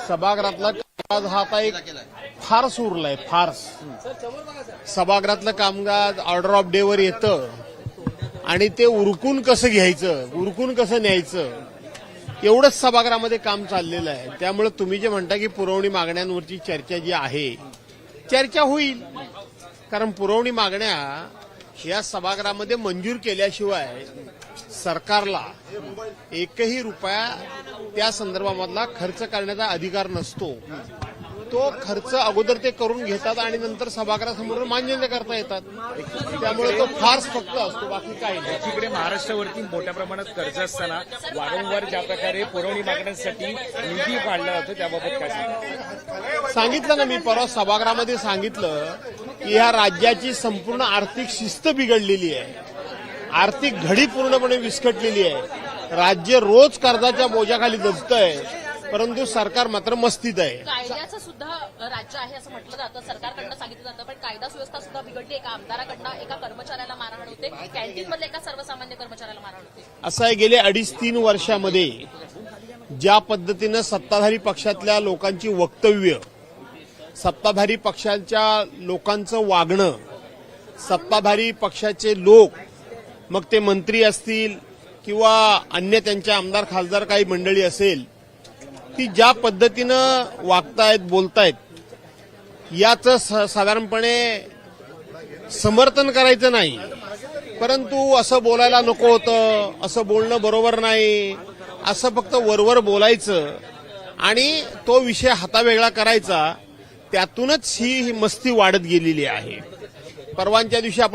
सभागृहातला कामकाज हा आता एक फार्स उरलाय, फार्स. सभागृहातलं कामकाज ऑर्डर ऑफ डे वर येतं आणि ते उरकून कसं घ्यायचं, उरकून कसं न्यायचं, एवढंच सभागृहामध्ये काम चाललेलं आहे. त्यामुळे तुम्ही जे म्हणता की पुरवणी मागण्यांवरची चर्चा जी आहे, चर्चा होईल. कारण पुरवणी मागण्या या सभागृहामध्ये मंजूर केल्याशिवाय सरकारला एकही रुपया त्या संदर्भामधला खर्च करण्याचा अधिकार नसतो. तो खर्च अगोदर ते करून घेतात आणि नंतर सभागृहासमोर मान्य करता येतात. त्यामुळे तो फार्स फक्त असतो, बाकी काही नाही. एकीकडे महाराष्ट्रावरती मोठ्या प्रमाणात कर्ज असताना वारंवार ज्या प्रकारे पुरवणी मागण्यांसाठी निधी काढला जातो त्याबाबत काय सांगा? सांगितलं ना मी परवा सभागृहामध्ये सांगितलं की ह्या राज्याची संपूर्ण आर्थिक शिस्त बिघडलेली आहे, आर्थिक घडी पूर्णपणे विस्कटलेली आहे. राज्य रोज कर्जाच्या बोजाखाली दबतंय, परंतु सरकार मात्र मस्तीत आहे. कायद्याचं सुद्धा राज्य आहे असं म्हटलं जातं, सरकारकडनं सांगितलं जातं, पण कायदा सुव्यवस्था सुद्धा बिघडली. एका आमदाराकडनं एका कर्मचाऱ्याला मारहाण होते, कॅन्टीनमधल्या एका सर्वसामान्य कर्मचाऱ्याला मारहाण होते. असं आहे, गेले 2.5-3 वर्षामध्ये ज्या पद्धतीनं सत्ताधारी पक्षातल्या लोकांची वक्तव्य, सत्ताधारी पक्षाच्या लोकांचं वागणं, सत्ताधारी पक्षाचे लोक, मग ते मंत्री असतील किंवा अन्य त्यांच्या आमदार खासदार काही मंडळी असेल, ती ज्या पद्धतीनं वागतायत, बोलतायत, याचं साधारणपणे समर्थन करायचं नाही. परंतु असं बोलायला नको होतं, असं बोलणं बरोबर नाही, असं फक्त वरवर बोलायचं आणि तो विषय हातावेगळा करायचा. त्यातूनच ही मस्ती वाढत गेलेली आहे. परवाच्या दिवशी आपण